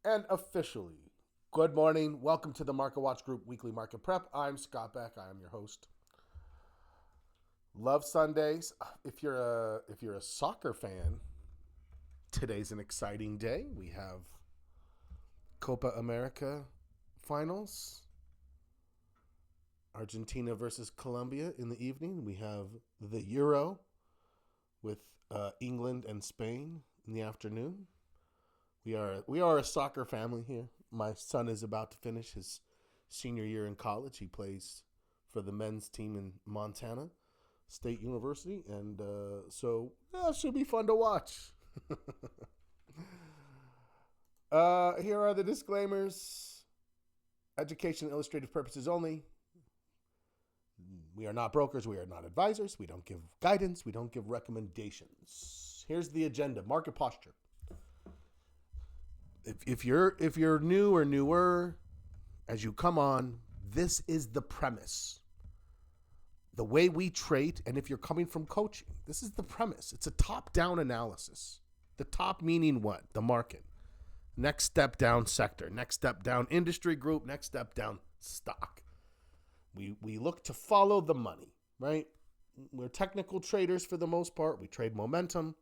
And officially, good morning. Welcome to the Market Watch Group Weekly Market Prep. I'm Scott Beck. I am your host. Love Sundays. If you're a soccer fan, today's an exciting day. We have Copa America finals. Argentina versus Colombia in the evening. We have the Euro with England and Spain in the afternoon. We are a soccer family here. My son is about to finish his senior year in college. He plays for the men's team in Montana State University, and it should be fun to watch. Here are the disclaimers: education and illustrative purposes only. We are not brokers. We are not advisors. We don't give guidance. We don't give recommendations. Here's the agenda: market posture. If you're new or newer, as you come on, this is the premise. The way we trade, and if you're coming from coaching, this is the premise. It's a top-down analysis. The top meaning what? The market. Next step down sector. Next step down industry group. Next step down stock. We look to follow the money, right? We're technical traders for the most part. We trade momentum.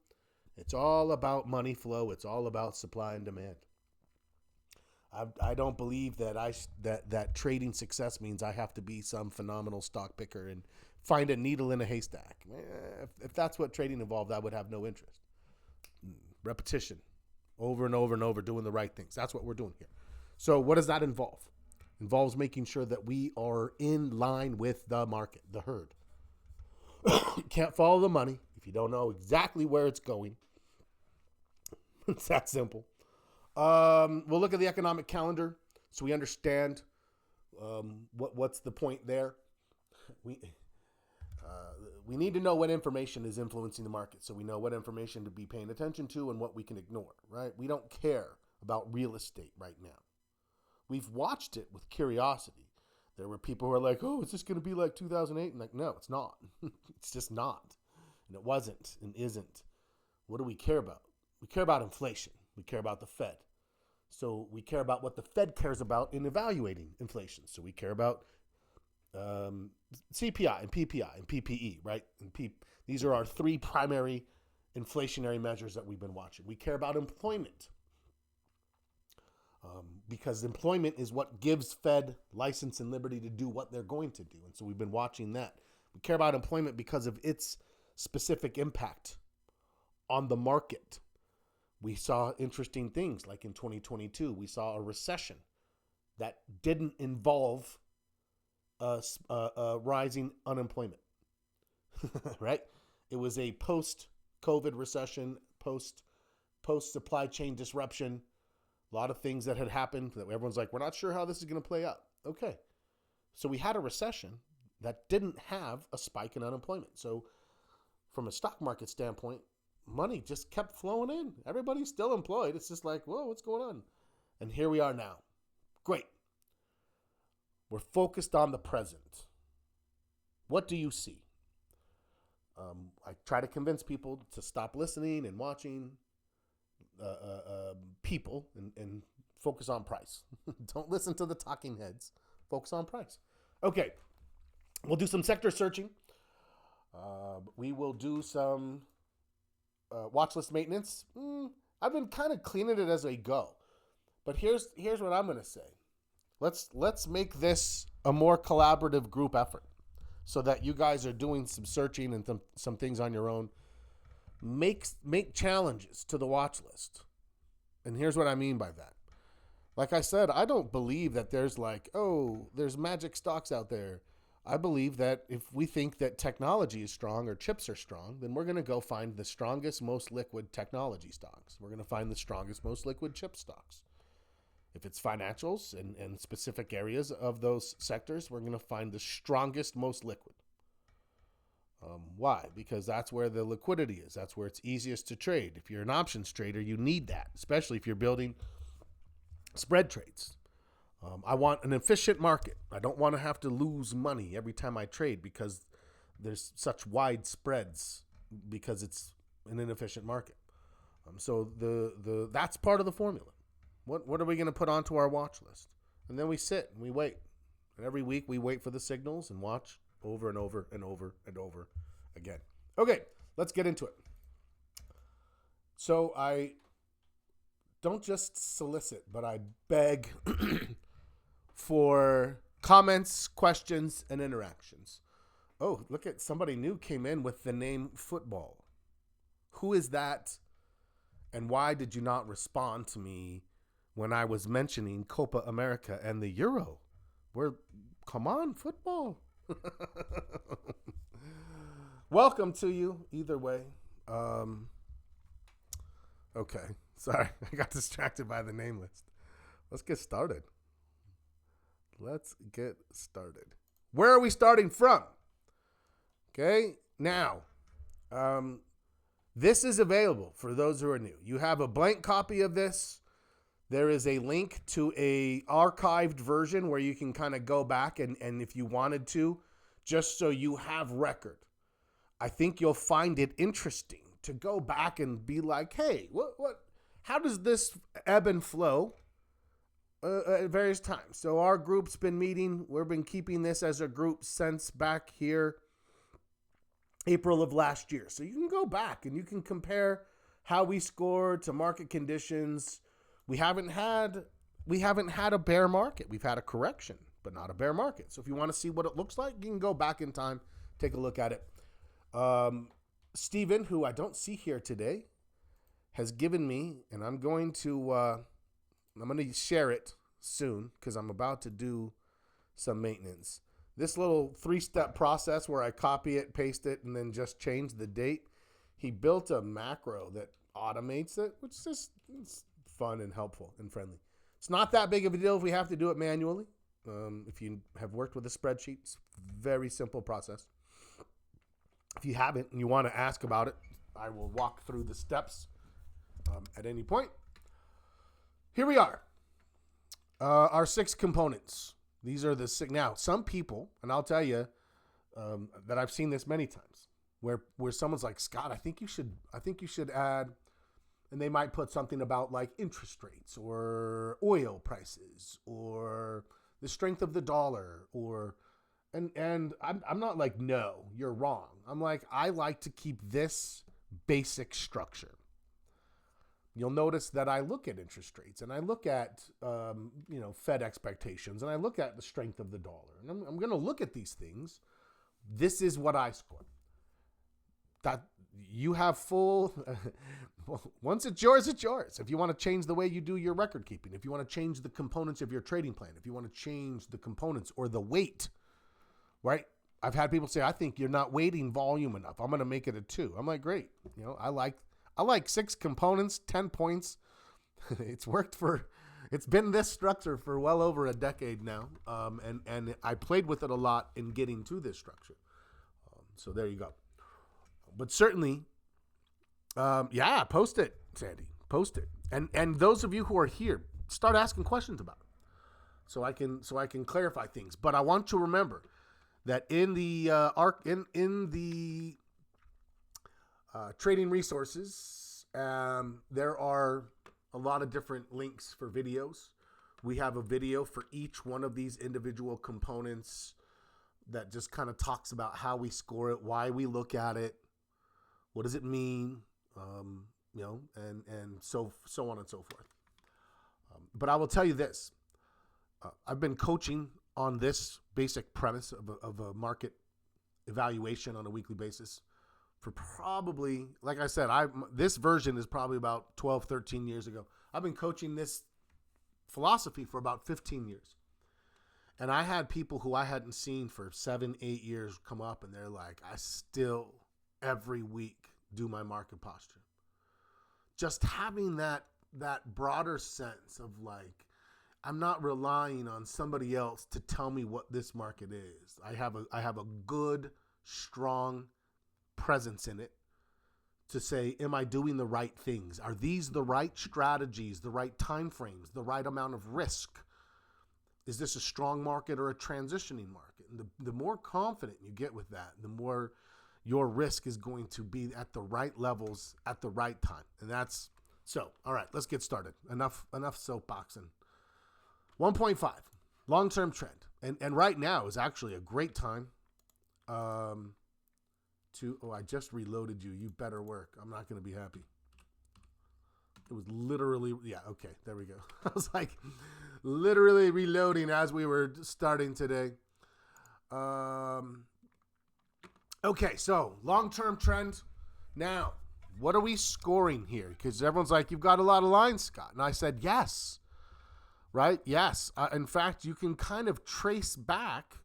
It's all about money flow. It's all about supply and demand. I don't believe that trading success means I have to be some phenomenal stock picker and find a needle in a haystack. If that's what trading involved, I would have no interest. Repetition, over and over and over, doing the right things. That's what we're doing here. So what does that involve? It involves making sure that we are in line with the market, the herd. You can't follow the money if you don't know exactly where it's going. It's that simple. We'll look at the economic calendar so we understand what's the point there. We we need to know what information is influencing the market so we know what information to be paying attention to and what we can ignore, right? We don't care about real estate right now. We've watched it with curiosity. There were people who are like, oh, is this going to be like 2008? And like, no, it's not. It's just not. And it wasn't and isn't. What do we care about? We care about inflation. We care about the Fed. So we care about what the Fed cares about in evaluating inflation. So we care about CPI and PPI and PPE, right? These are our three primary inflationary measures that we've been watching. We care about employment because employment is what gives Fed license and liberty to do what they're going to do. And so we've been watching that. We care about employment because of its specific impact on the market. We saw interesting things like in 2022, we saw a recession that didn't involve rising unemployment, right? It was a post-COVID recession, post-supply chain disruption, a lot of things that had happened that everyone's like, we're not sure how this is going to play out. Okay. So we had a recession that didn't have a spike in unemployment. So from a stock market standpoint, money just kept flowing in. Everybody's still employed. It's just like, whoa, what's going on? And here we are now. Great. We're focused on the present. What do you see? I try to convince people to stop listening and watching people and focus on price. Don't listen to the talking heads. Focus on price. Okay. We'll do some sector searching. We will do some watch list maintenance. I've been kind of cleaning it as I go. But here's what I'm going to say. Let's make this a more collaborative group effort so that you guys are doing some searching and some things on your own. Make challenges to the watch list. And here's what I mean by that. Like I said, I don't believe that there's there's magic stocks out there. I believe that if we think that technology is strong or chips are strong, then we're going to go find the strongest, most liquid technology stocks. We're going to find the strongest, most liquid chip stocks. If it's financials and specific areas of those sectors, we're going to find the strongest, most liquid. Why? Because that's where the liquidity is. That's where it's easiest to trade. If you're an options trader, you need that, especially if you're building spread trades. I want an efficient market. I don't want to have to lose money every time I trade because there's such wide spreads because it's an inefficient market. So that's part of the formula. What are we going to put onto our watch list? And then we sit and we wait. And every week we wait for the signals and watch over and over and over and over again. Okay, let's get into it. So I don't just solicit, but I beg for comments, questions, and interactions. Oh, look at somebody new came in with the name football. Who is that? And why did you not respond to me when I was mentioning Copa America and the Euro? Come on, football. Welcome to you either way. Okay, sorry. I got distracted by the name list. Let's get started. Where are we starting from? Okay, now, this is available for those who are new. You have a blank copy of this. There is a link to a archived version where you can kind of go back and if you wanted to, just so you have record. I think you'll find it interesting to go back and be like, hey, how does this ebb and flow at various times? So our group's been meeting. We've been keeping this as a group since back here April of last year. So you can go back and you can compare how we scored to market conditions. We haven't had a bear market. We've had a correction, but not a bear market. So if you want to see what it looks like, you can go back in time, take a look at it. Steven, who I don't see here today, has given me, and I'm going to share it soon because I'm about to do some maintenance. This little 3-step process where I copy it, paste it, and then just change the date. He built a macro that automates it, which is just it's fun and helpful and friendly. It's not that big of a deal if we have to do it manually. If you have worked with a spreadsheet, it's a very simple process. If you haven't and you want to ask about it, I will walk through the steps at any point. Here we are. Our 6 components. These are the 6. Now, some people, and I'll tell you that I've seen this many times, where someone's like, Scott, I think you should add, and they might put something about like interest rates or oil prices or the strength of the dollar and I'm not like, no, you're wrong. I'm like, I like to keep this basic structure. You'll notice that I look at interest rates and I look at, Fed expectations and I look at the strength of the dollar. And I'm going to look at these things. This is what I score. That you have full, once it's yours, it's yours. If you want to change the way you do your record keeping, if you want to change the components of your trading plan, if you want to change the components or the weight, right? I've had people say, I think you're not weighting volume enough. I'm going to make it a 2. I'm like, great. I like 6 components, 10 points. It's been this structure for well over a decade now. And I played with it a lot in getting to this structure. So there you go. But certainly, post it, Sandy, post it. And those of you who are here, start asking questions about it. So I can clarify things. But I want to remember that in the trading resources, there are a lot of different links for videos. We have a video for each one of these individual components that just kind of talks about how we score it, why we look at it, what does it mean, and so on and so forth. But I will tell you this. I've been coaching on this basic premise of a market evaluation on a weekly basis for probably, like I said, this version is probably about 12, 13 years ago. I've been coaching this philosophy for about 15 years. And I had people who I hadn't seen for 7, 8 years come up and they're like, I still every week do my market posture. Just having that broader sense of like, I'm not relying on somebody else to tell me what this market is. I have a good, strong presence in it to say, am I doing the right things? Are these the right strategies, the right time frames, the right amount of risk? Is this a strong market or a transitioning market? And the more confident you get with that, the more your risk is going to be at the right levels at the right time. And that's So, all right, let's get started. Enough soapboxing. 1.5, long-term trend. And right now is actually a great time I just reloaded you. You better work. I'm not going to be happy. It was literally, yeah, okay, there we go. I was like literally reloading as we were starting today. Okay, so long-term trend. Now, what are we scoring here? Because everyone's like, you've got a lot of lines, Scott. And I said, yes, right? Yes. In fact, you can kind of trace back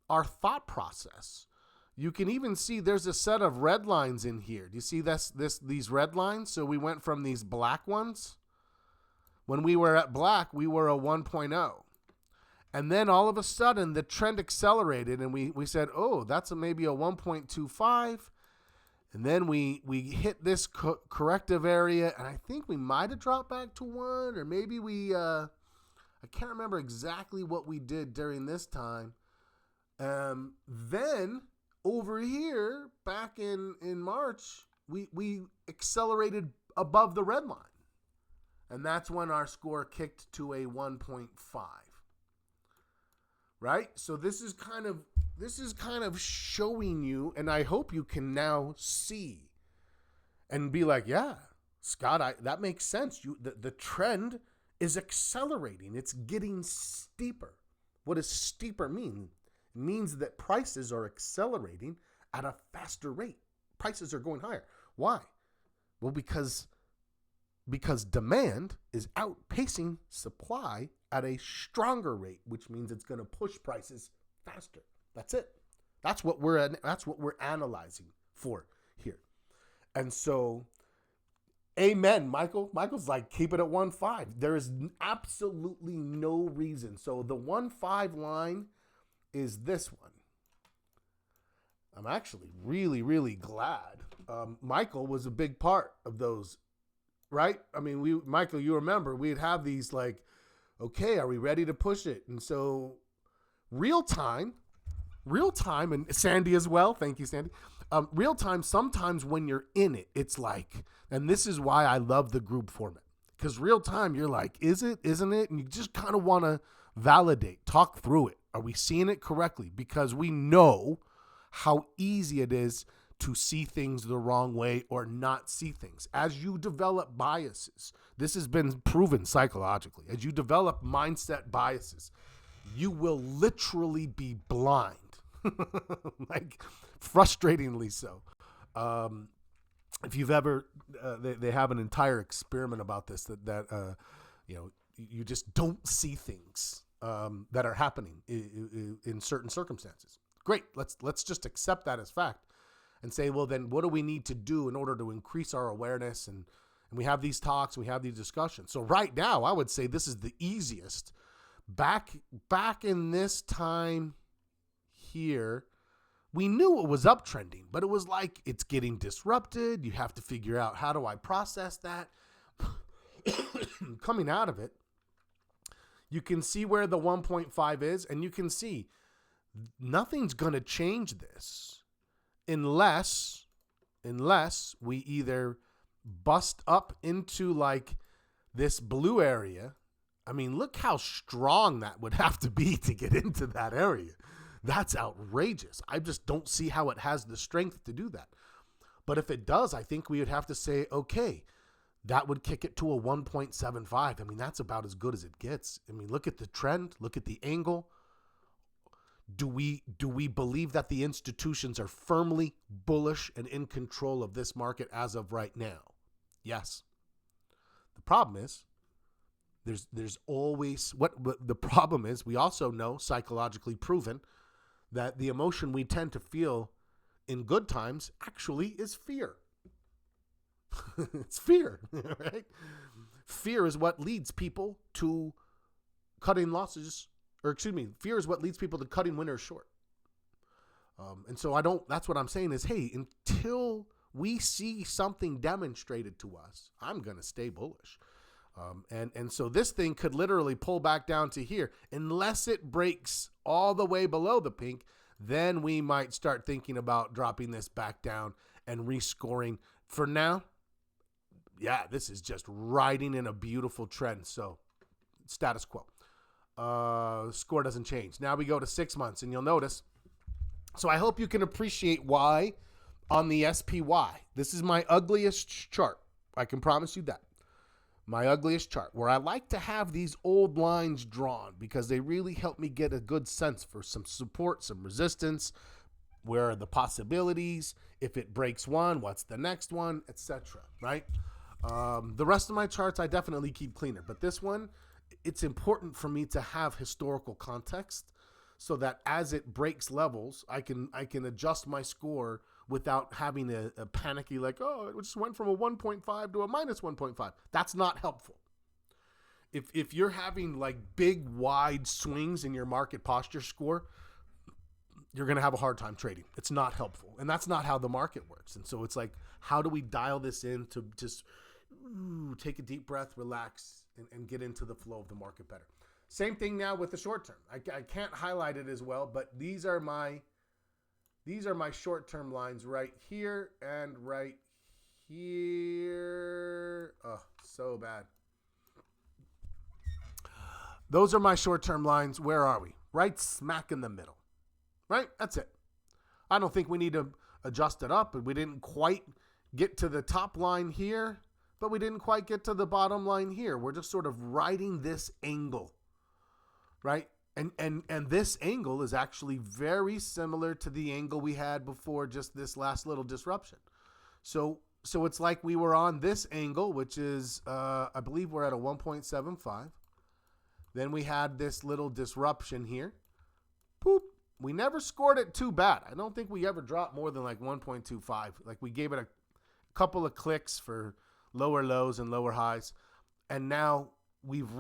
our thought process. You can even see there's a set of red lines in here. Do you see these red lines? So we went from these black ones. When we were at black, we were a 1.0. And then all of a sudden, the trend accelerated, and we said, oh, that's maybe a 1.25. And then we hit this corrective area, and I think we might have dropped back to 1, or maybe I can't remember exactly what we did during this time. Then over here, back in March, we accelerated above the red line. And that's when our score kicked to a 1.5. Right? So this is kind of showing you, and I hope you can now see and be like, yeah, Scott, that makes sense. The trend is accelerating. It's getting steeper. What does steeper mean? It means that prices are accelerating at a faster rate. Prices are going higher. Why? Well, because demand is outpacing supply at a stronger rate, which means it's going to push prices faster. That's it. That's what we're analyzing for here. And so, amen, Michael. Michael's like, keep it at 1.5. There is absolutely no reason. So the 1.5 line is this one. I'm actually really, really glad. Michael was a big part of those, right? I mean, Michael, you remember, we'd have these like, okay, are we ready to push it? And so real time, and Sandy as well. Thank you, Sandy. Real time, sometimes when you're in it, it's like, and this is why I love the group format, because real time, you're like, is it, isn't it? And you just kind of want to validate, talk through it. Are we seeing it correctly? Because we know how easy it is to see things the wrong way or not see things. As you develop biases, this has been proven psychologically. As you develop mindset biases, you will literally be blind, like frustratingly so. If you've ever, they have an entire experiment about this that you just don't see things that are happening in certain circumstances. Great, let's just accept that as fact and say, well, then what do we need to do in order to increase our awareness? And we have these talks, we have these discussions. So right now, I would say this is the easiest. Back in this time here, we knew it was uptrending, but it was like it's getting disrupted. You have to figure out, how do I process that? Coming out of it, you can see where the 1.5 is, and you can see nothing's going to change this unless we either bust up into like this blue area. I mean, look how strong that would have to be to get into that area. That's outrageous. I just don't see how it has the strength to do that. But if it does, I think we would have to say, okay, that would kick it to a 1.75. I mean, that's about as good as it gets. I mean, look at the trend, look at the angle. Do we believe that the institutions are firmly bullish and in control of this market as of right now? Yes. The problem is there's always what the problem is. We also know, psychologically proven, that the emotion we tend to feel in good times actually is fear. It's fear, right? Fear is what leads people to cutting losses. Fear is what leads people to cutting winners short. And so that's what I'm saying is, hey, until we see something demonstrated to us, I'm going to stay bullish. And so this thing could literally pull back down to here. Unless it breaks all the way below the pink, then we might start thinking about dropping this back down and rescoring. For now, yeah, this is just riding in a beautiful trend. So status quo. Score doesn't change. Now we go to 6 months, and you'll notice. So I hope you can appreciate why on the SPY. This is my ugliest chart. I can promise you that. My ugliest chart, where I like to have these old lines drawn because they really help me get a good sense for some support, some resistance, where are the possibilities, if it breaks one, what's the next one, etc. Right? The rest of my charts I definitely keep cleaner, but this one, it's important for me to have historical context so that as it breaks levels, I can adjust my score without having a panicky like, oh, it just went from a 1.5 to a minus 1.5. That's not helpful. If you're having like big, wide swings in your market posture score, you're going to have a hard time trading. It's not helpful. And that's not how the market works. And so it's like, how do we dial this in to just take a deep breath, relax, and get into the flow of the market better? Same thing now with the short term. I can't highlight it as well, but these are my short-term lines right here and right here. Oh, so bad. Those are my short-term lines. Where are we? Right smack in the middle. Right? That's it. I don't think we need to adjust it up. We didn't quite get to the top line here, but we didn't quite get to the bottom line here. We're just sort of riding this angle, right? And this angle is actually very similar to the angle we had before just this last little disruption. So it's like we were on this angle, which is, I believe we're at a 1.75. Then we had this little disruption here. Boop. We never scored it too bad. I don't think we ever dropped more than like 1.25. Like we gave it a couple of clicks for lower lows and lower highs. And now we've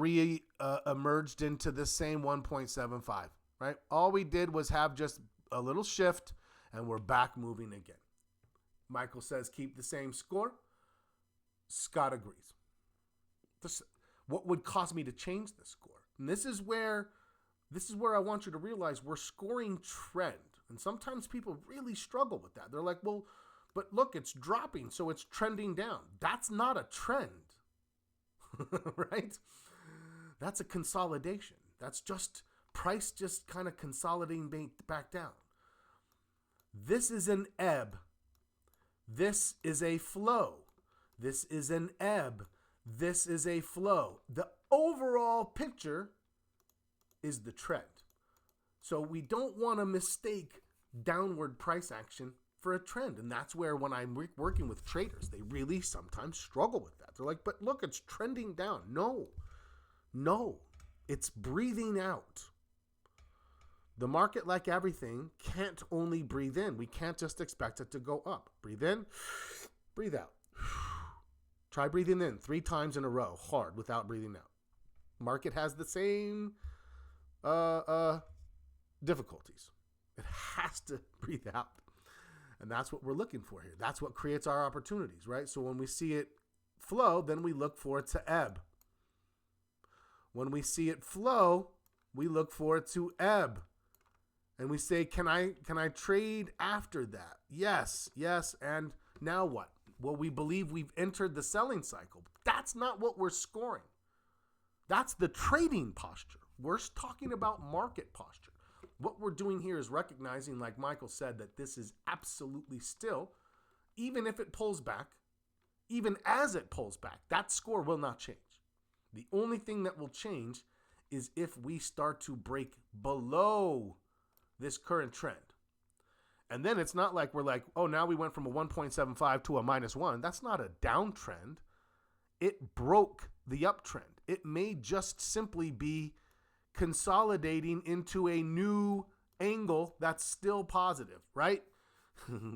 emerged into the same 1.75, right? All we did was have just a little shift, and we're back moving again. Michael says keep the same score. Scott agrees. What would cause me to change the score? And this is where I want you to realize we're scoring trend. And sometimes people really struggle with that. They're like, well, but look, it's dropping, so it's trending down. That's not a trend. Right? That's a consolidation. That's just price just kind of consolidating back down. This is an ebb. This is a flow. This is an ebb. This is a flow. The overall picture is the trend. So we don't want to mistake downward price action for a trend. And that's where when I'm working with traders, they really sometimes struggle with that. They're like, but look, it's trending down. No, it's breathing out. The market, like everything, can't only breathe in. We can't just expect it to go up. Breathe in, breathe out. Try breathing in 3 times in a row, hard, without breathing out. Market has the same difficulties. It has to breathe out. And that's what we're looking for here. That's what creates our opportunities, right? So when we see it flow, then we look for it to ebb. When we see it flow, we look for it to ebb. And we say, can I trade after that? Yes. And now what? Well, we believe we've entered the selling cycle. That's not what we're scoring. That's the trading posture. We're talking about market posture. What we're doing here is recognizing, like Michael said, that this is absolutely still, even if it pulls back, even as it pulls back, that score will not change. The only thing that will change is if we start to break below this current trend. And then it's not like we're like, oh, now we went from a 1.75 to a -1. That's not a downtrend. It broke the uptrend. It may just simply be consolidating into a new angle that's still positive, right?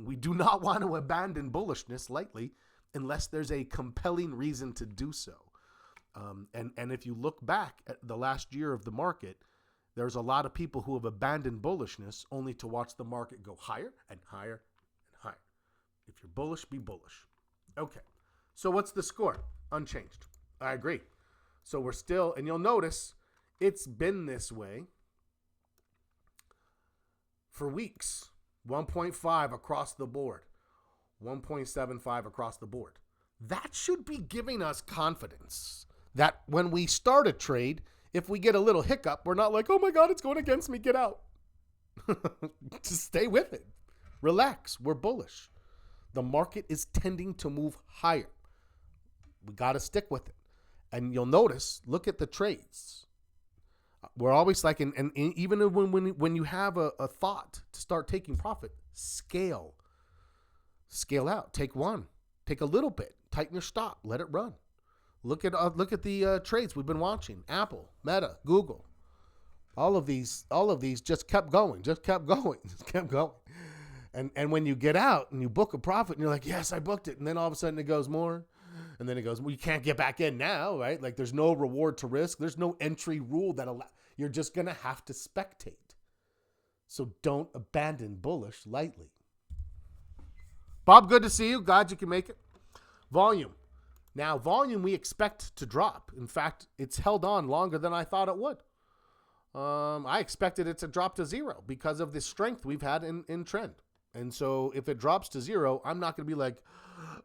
We do not want to abandon bullishness lightly unless there's a compelling reason to do so. And if you look back at the last year of the market, there's a lot of people who have abandoned bullishness only to watch the market go higher and higher and higher. If you're bullish, be bullish. Okay, so what's the score? Unchanged. I agree. So we're still, and you'll notice it's been this way for weeks. 1.5 across the board. 1.75 across the board. That should be giving us confidence that when we start a trade, if we get a little hiccup, we're not like, oh my God, it's going against me, get out. Just stay with it. Relax. We're bullish. The market is tending to move higher. We got to stick with it. And you'll notice, look at the trades. We're always like, and even when you have a thought to start taking profit, scale out. Take one. Take a little bit. Tighten your stop. Let it run. Look at the trades we've been watching. Apple, Meta, Google. All of these just kept going. And when you get out and you book a profit and you're like, yes, I booked it. And then all of a sudden it goes more. And then it goes, well, you can't get back in now, right? Like there's no reward to risk. There's no entry rule you're just going to have to spectate. So don't abandon bullish lightly. Bob, good to see you. Glad you can make it. Volume. Now, volume we expect to drop. In fact, it's held on longer than I thought it would. I expected it to drop to zero because of the strength we've had in trend. And so if it drops to zero, I'm not going to be like,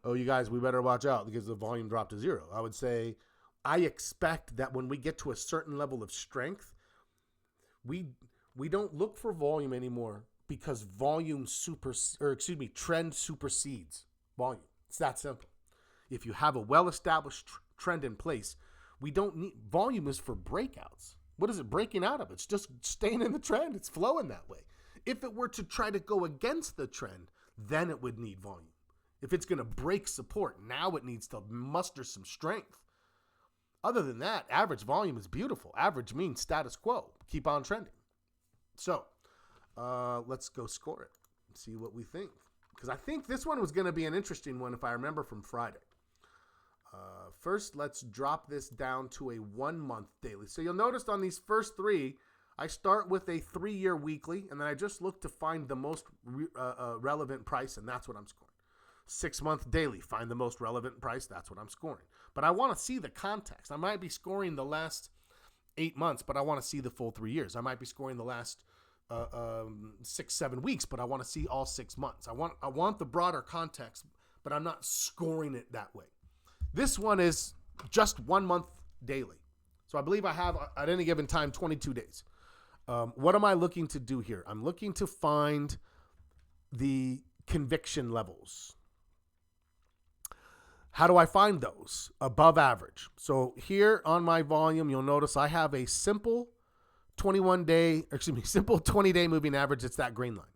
oh, you guys, we better watch out because the volume dropped to zero. I would say I expect that when we get to a certain level of strength, we don't look for volume anymore because trend supersedes volume. It's that simple. If you have a well-established trend in place, we don't need volume is for breakouts. What is it breaking out of? It's just staying in the trend. It's flowing that way. If it were to try to go against the trend, then it would need volume. If it's going to break support, now it needs to muster some strength. Other than that, average volume is beautiful. Average means status quo. Keep on trending. So let's go score it and see what we think. Because I think this one was going to be an interesting one if I remember from Friday. First, let's drop this down to a 1 month daily. So you'll notice on these first three, I start with a 3-year weekly, and then I just look to find the most relevant price, and that's what I'm scoring. 6 month daily, find the most relevant price, that's what I'm scoring. But I want to see the context. I might be scoring the last 8 months, but I want to see the full 3 years. I might be scoring the last 6-7 weeks, but I want to see all 6 months. I want the broader context, but I'm not scoring it that way. This one is just 1 month daily. So I believe I have, at any given time, 22 days. What am I looking to do here? I'm looking to find the conviction levels. How do I find those? Above average. So here on my volume, you'll notice I have a simple 20-day moving average. It's that green line.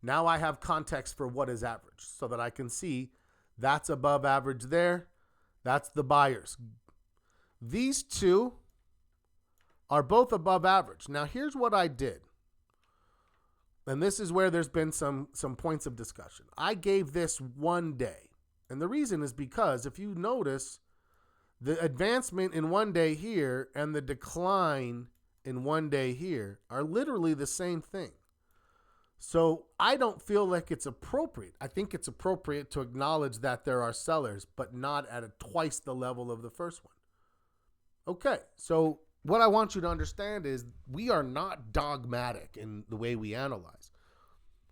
Now I have context for what is average so that I can see that's above average there. That's the buyers. These two are both above average. Now, here's what I did. And this is where there's been some points of discussion. I gave this 1 day. And the reason is because if you notice, the advancement in 1 day here and the decline in 1 day here are literally the same thing. So I don't feel like it's appropriate. I think it's appropriate to acknowledge that there are sellers, but not at twice the level of the first one. Okay, so what I want you to understand is we are not dogmatic in the way we analyze.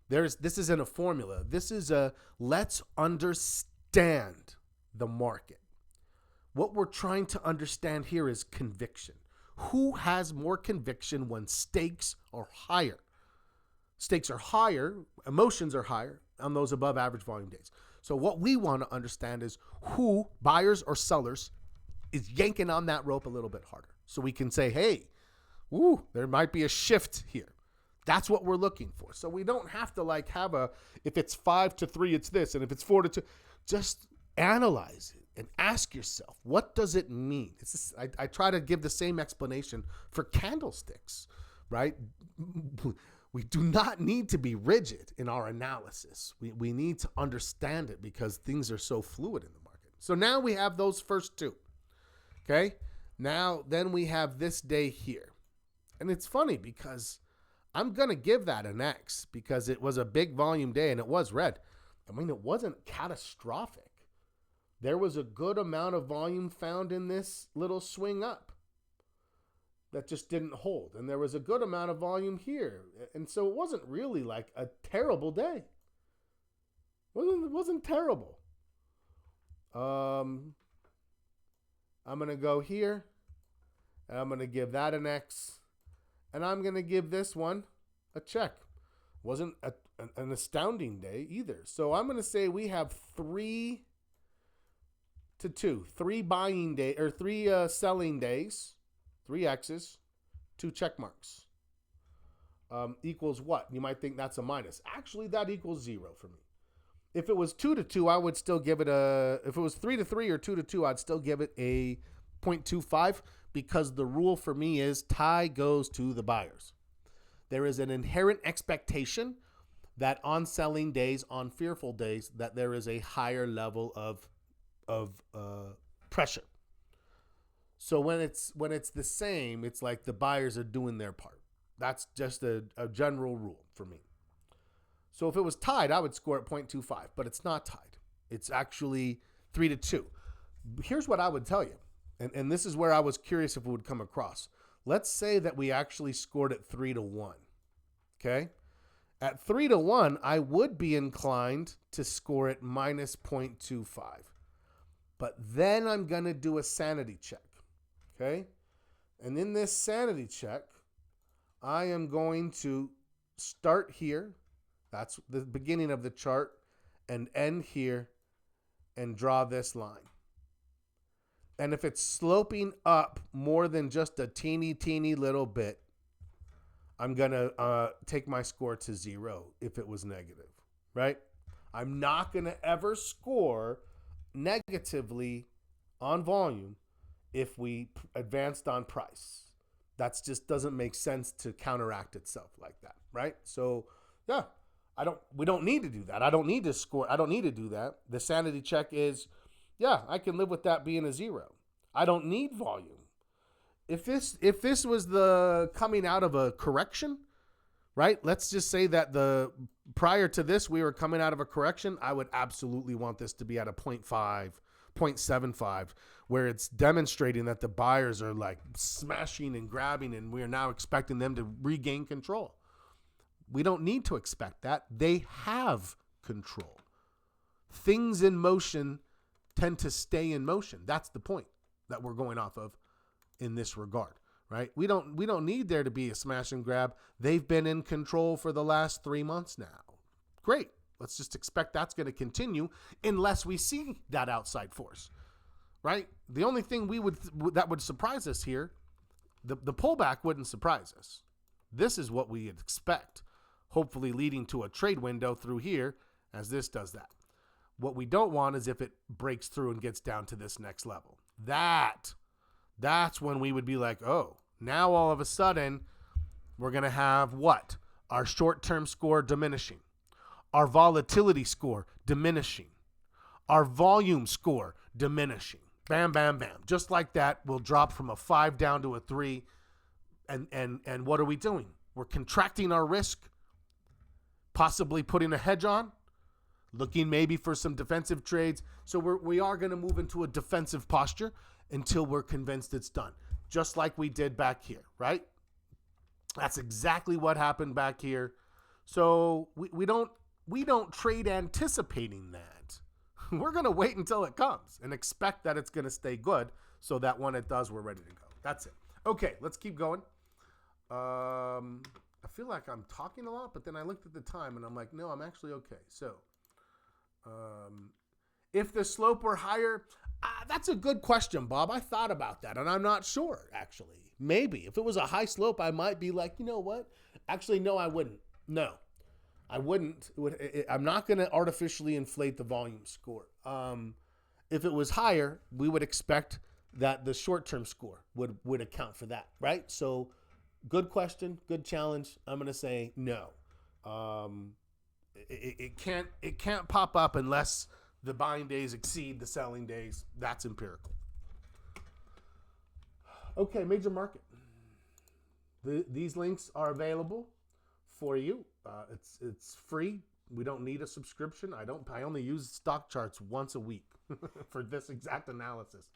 This isn't a formula. This is let's understand the market. What we're trying to understand here is conviction. Who has more conviction when stakes are higher? Stakes are higher, emotions are higher on those above average volume days. So what we want to understand is who, buyers or sellers, is yanking on that rope a little bit harder. So we can say, hey, there might be a shift here. That's what we're looking for. So we don't have to if it's 5-3, it's this. And if it's 4-2, just analyze it and ask yourself, what does it mean? I try to give the same explanation for candlesticks, right? We do not need to be rigid in our analysis. We need to understand it because things are so fluid in the market. So now we have those first two. Okay? Now, then we have this day here. And it's funny because I'm going to give that an X because it was a big volume day and it was red. I mean, it wasn't catastrophic. There was a good amount of volume found in this little swing up that just didn't hold. And there was a good amount of volume here. And so it wasn't really like a terrible day. It wasn't terrible. I'm going to go here, and I'm going to give that an X, and I'm going to give this one a check. Wasn't an astounding day either. So I'm going to say we have 3-2, 3 buying day or 3 selling days, 3 X's, 2 check marks. Equals what? You might think that's a minus. Actually, that equals 0 for me. If it was 2-2, I would still give it if it was 3-3 or 2-2, I'd still give it a 0.25 because the rule for me is tie goes to the buyers. There is an inherent expectation that on selling days, on fearful days, that there is a higher level of pressure. So when it's the same, it's like the buyers are doing their part. That's just a general rule for me. So if it was tied, I would score at 0.25, but it's not tied. It's actually 3-2. Here's what I would tell you, and this is where I was curious if it would come across. Let's say that we actually scored at 3-1. Okay? At 3-1, I would be inclined to score at minus 0.25. But then I'm going to do a sanity check. Okay? And in this sanity check, I am going to start here. That's the beginning of the chart, and end here and draw this line. And if it's sloping up more than just a teeny little bit, I'm going to take my score to 0 if it was negative, right? I'm not going to ever score negatively on volume if we advanced on price. That just doesn't make sense to counteract itself like that, right? So, yeah. We don't need to do that. I don't need to score. I don't need to do that. The sanity check is, yeah, I can live with that being a 0. I don't need volume. If this was the coming out of a correction, right? Let's just say that prior to this, we were coming out of a correction. I would absolutely want this to be at a 0.5, 0.75, where it's demonstrating that the buyers are like smashing and grabbing, and we are now expecting them to regain control. We don't need to expect that. They have control. Things in motion tend to stay in motion. That's the point that we're going off of in this regard, right? We don't need there to be a smash and grab. They've been in control for the last 3 months now. Great. Let's just expect that's going to continue unless we see that outside force, right? The only thing that would surprise us here, the pullback wouldn't surprise us. This is what we expect. Hopefully leading to a trade window through here as this does that. What we don't want is if it breaks through and gets down to this next level. That's when we would be like, oh, now all of a sudden we're going to have what? Our short-term score diminishing. Our volatility score diminishing. Our volume score diminishing. Bam, bam, bam. Just like that, we'll drop from a 5 down to a 3. And what are we doing? We're contracting our risk. Possibly putting a hedge on, looking maybe for some defensive trades. So we are going to move into a defensive posture until we're convinced it's done, just like we did back here, right? That's exactly what happened back here. So we don't trade anticipating that. We're going to wait until it comes and expect that it's going to stay good so that when it does, we're ready to go. That's it. Okay, let's keep going. I feel like I'm talking a lot, but then I looked at the time and I'm like, no, I'm actually okay. So, if the slope were higher, that's a good question, Bob. I thought about that and I'm not sure, actually. Maybe. If it was a high slope, I might be like, you know what? Actually, no, I wouldn't. No, I wouldn't. I'm not going to artificially inflate the volume score. If it was higher, we would expect that the short-term score would account for that, right? So, good question, good challenge. I'm going to say no. It can't pop up unless the buying days exceed the selling days. That's empirical. Okay, major market. These links are available for you. It's free. We don't need a subscription. I only use stock charts once a week for this exact analysis.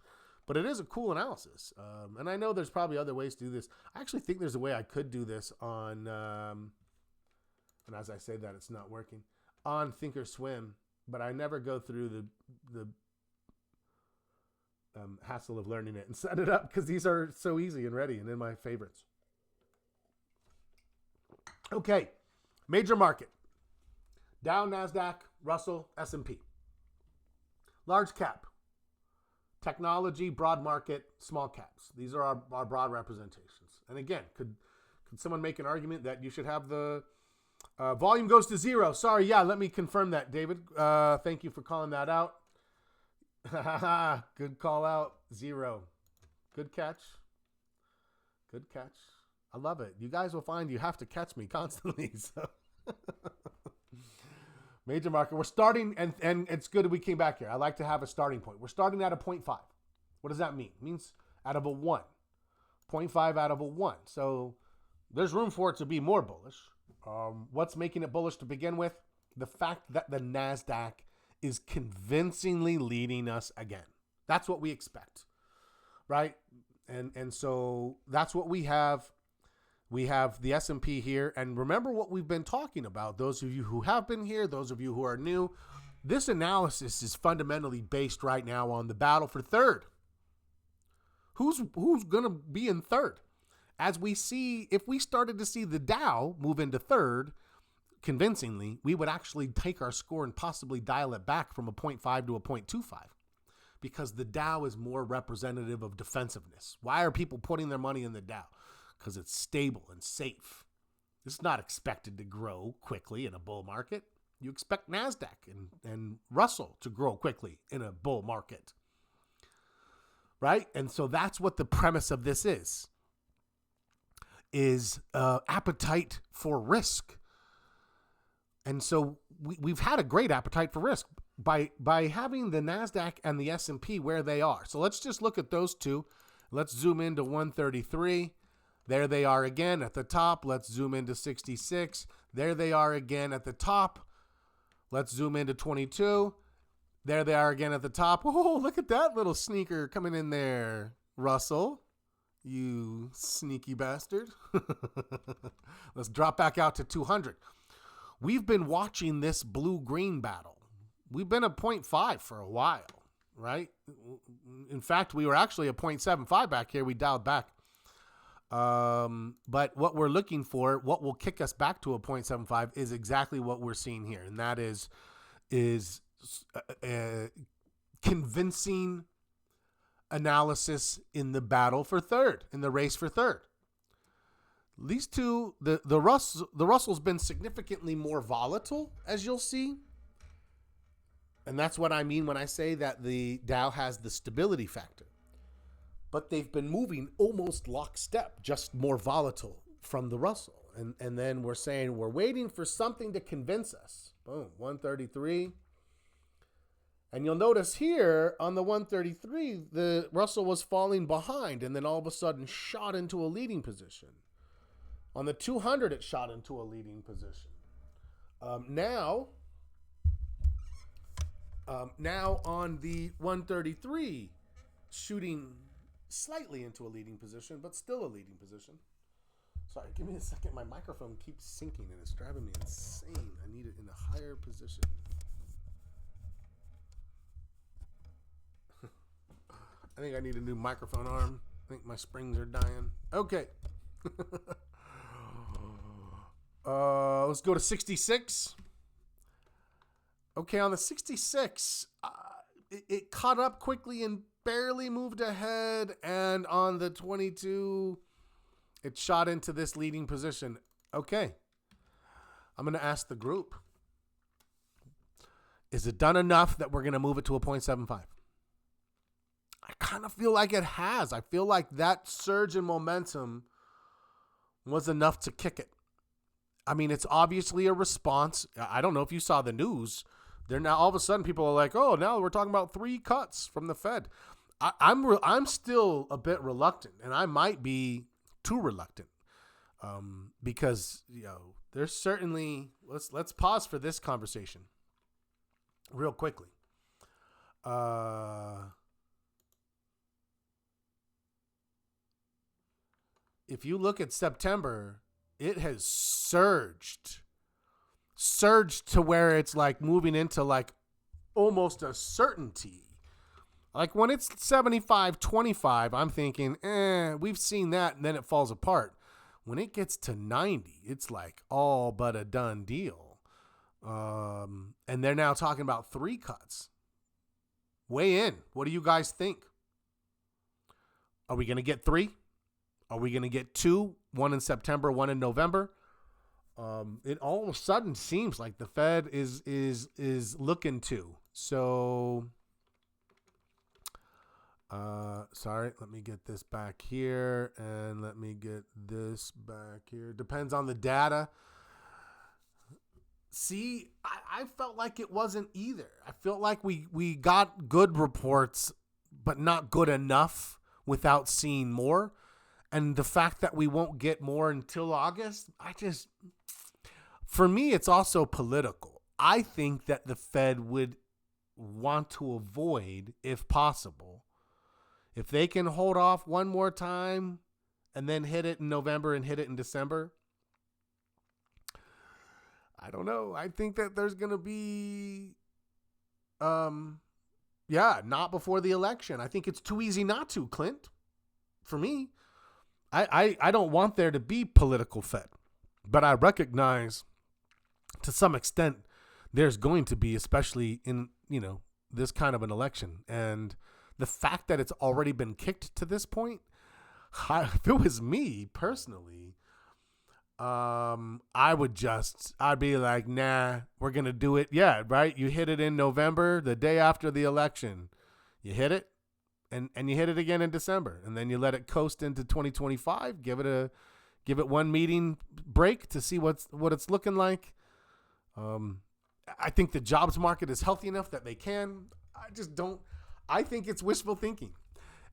But it is a cool analysis. And I know there's probably other ways to do this. I actually think there's a way I could do this on, and as I say that, it's not working, on Thinkorswim. But I never go through the hassle of learning it and set it up because these are so easy and ready and in my favorites. Okay, major market. Dow, NASDAQ, Russell, S&P. Large cap. Technology, broad market, small caps. These are our broad representations. And again, could someone make an argument that you should have the volume goes to 0? Sorry, yeah, let me confirm that, David. Thank you for calling that out. Good call out. 0. Good catch. Good catch. I love it. You guys will find you have to catch me constantly. So major market. We're starting, and it's good that we came back here. I like to have a starting point. We're starting at a 0.5. What does that mean? It means out of a 1. 0.5 out of a 1. So there's room for it to be more bullish. What's making it bullish to begin with? The fact that the NASDAQ is convincingly leading us again. That's what we expect, right? And so that's what we have. We have the S&P here. And remember what we've been talking about. Those of you who have been here, those of you who are new, this analysis is fundamentally based right now on the battle for third. Who's going to be in third? As we see, if we started to see the Dow move into third convincingly, we would actually take our score and possibly dial it back from a 0.5 to a 0.25 because the Dow is more representative of defensiveness. Why are people putting their money in the Dow? Because it's stable and safe. It's not expected to grow quickly in a bull market. You expect NASDAQ and Russell to grow quickly in a bull market, right? And so that's what the premise of this is appetite for risk. And so we've had a great appetite for risk by having the NASDAQ and the S&P where they are. So let's just look at those two. Let's zoom into 133. There they are again at the top. Let's zoom into 66. There they are again at the top. Let's zoom into 22. There they are again at the top. Oh, look at that little sneaker coming in there, Russell. You sneaky bastard. Let's drop back out to 200. We've been watching this blue-green battle. We've been at 0.5 for a while, right? In fact, we were actually at 0.75 back here. We dialed back. But what we're looking for, what will kick us back to a 0.75 is exactly what we're seeing here. And that is convincing analysis in the battle for third, in the race for third. These two, the Russell's been significantly more volatile, as you'll see. And that's what I mean when I say that the Dow has the stability factor. But they've been moving almost lockstep, just more volatile from the Russell. And then we're saying we're waiting for something to convince us. Boom, 133. And you'll notice here on the 133, the Russell was falling behind and then all of a sudden shot into a leading position. On the 200, it shot into a leading position. Now on the 133, shooting slightly into a leading position, but still a leading position. Sorry, give me a second. My microphone keeps sinking and it's driving me insane. I need it in a higher position. I think I need a new microphone arm. I think my springs are dying. Okay. Let's go to 66. Okay, on the 66, it caught up quickly and barely moved ahead. And on the 22, it shot into this leading position. Okay. I'm going to ask the group. Is it done enough that we're going to move it to a 0.75? I kind of feel like it has. I feel like that surge in momentum was enough to kick it. I mean, it's obviously a response. I don't know if you saw the news. They're now all of a sudden people are like, oh, now we're talking about 3 cuts from the Fed. I'm still a bit reluctant, and I might be too reluctant because there's certainly let's pause for this conversation real quickly. If you look at September, it has surged to where it's like moving into like almost a certainty Like when it's 75-25, I'm thinking, we've seen that, and then it falls apart. When it gets to 90, it's like all but a done deal. And they're now talking about 3 cuts. Weigh in. What do you guys think? Are we going to get 3? Are we going to get 2? 1 in September, 1 in November? It all of a sudden seems like the Fed is looking to. So, sorry, let me get this back here, and let me get this back here. Depends on the data. See, I felt like it wasn't either. I felt like we got good reports, but not good enough without seeing more. And the fact that we won't get more until August, for me, it's also political. I think that the Fed would want to avoid, if possible, if they can hold off one more time and then hit it in November and hit it in December. I don't know. I think that there's going to be, not before the election. I think it's too easy not to, Clint, for me. I don't want there to be political Fed, but I recognize to some extent there's going to be, especially in, this kind of an election. And the fact that it's already been kicked to this point, if it was me personally, I'd be like, nah, we're going to do it. Yeah, right. You hit it in November, the day after the election, you hit it. And you hit it again in December, and then you let it coast into 2025. Give it one meeting break to see what it's looking like. I think the jobs market is healthy enough that they can. I think it's wishful thinking,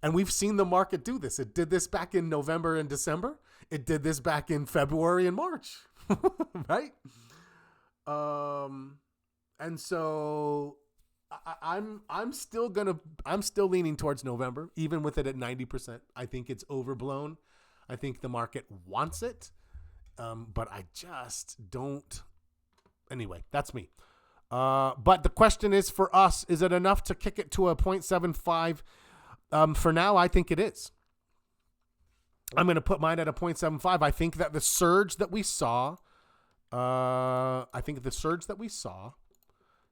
and we've seen the market do this. It did this back in November and December. It did this back in February and March, right? And so. I'm still leaning towards November, even with it at 90%. I think it's overblown. I think the market wants it, but I just don't. Anyway, that's me. But the question is for us: is it enough to kick it to a 0.75? For now, I think it is. I'm going to put mine at a 0.75. I think that the surge that we saw,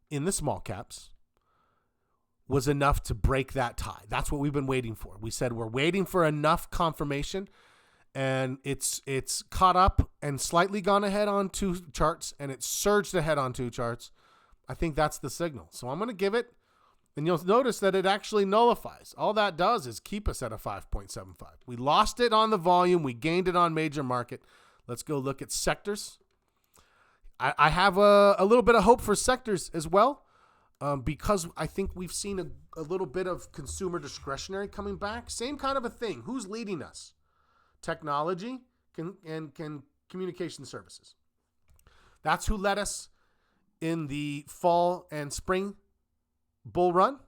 in the small caps was enough to break that tie. That's what we've been waiting for. We said we're waiting for enough confirmation, and it's caught up and slightly gone ahead on 2 charts, and it surged ahead on 2 charts. I think that's the signal. So I'm going to give it, and you'll notice that it actually nullifies. All that does is keep us at a 5.75. We lost it on the volume. We gained it on major market. Let's go look at sectors. I have a little bit of hope for sectors as well. Because I think we've seen a little bit of consumer discretionary coming back. Same kind of a thing. Who's leading us? Technology and communication services. That's who led us in the fall and spring bull run.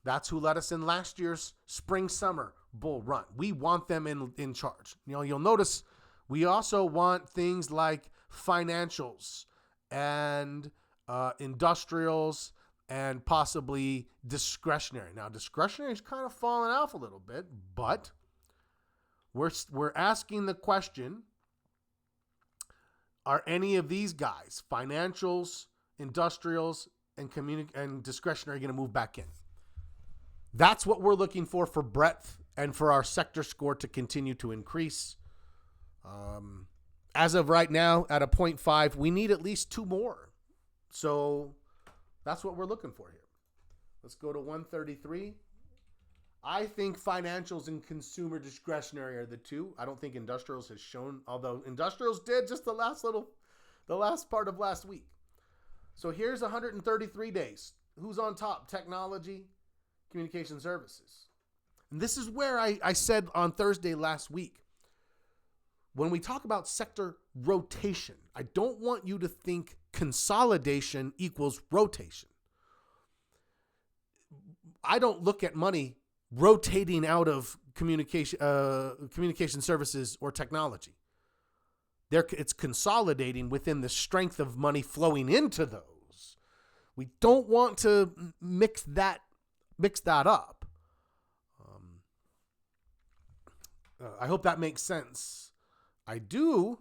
That's who led us in last year's spring-summer bull run. We want them in charge. You'll notice we also want things like financials and industrials and possibly discretionary. Now, discretionary is kind of falling off a little bit, but we're asking the question, are any of these guys, financials, industrials, and discretionary, going to move back in? That's what we're looking for breadth and for our sector score to continue to increase. As of right now, at a 0.5, we need at least 2 more. So that's what we're looking for here. Let's go to 133. I think financials and consumer discretionary are the 2. I don't think industrials has shown, although industrials did just the last part of last week. So here's 133 days. Who's on top? Technology, communication services. And this is where I said on Thursday last week, when we talk about sector rotation, I don't want you to think consolidation equals rotation. I don't look at money rotating out of communication services or technology. It's consolidating within the strength of money flowing into those. We don't want to mix that up. I hope that makes sense. I do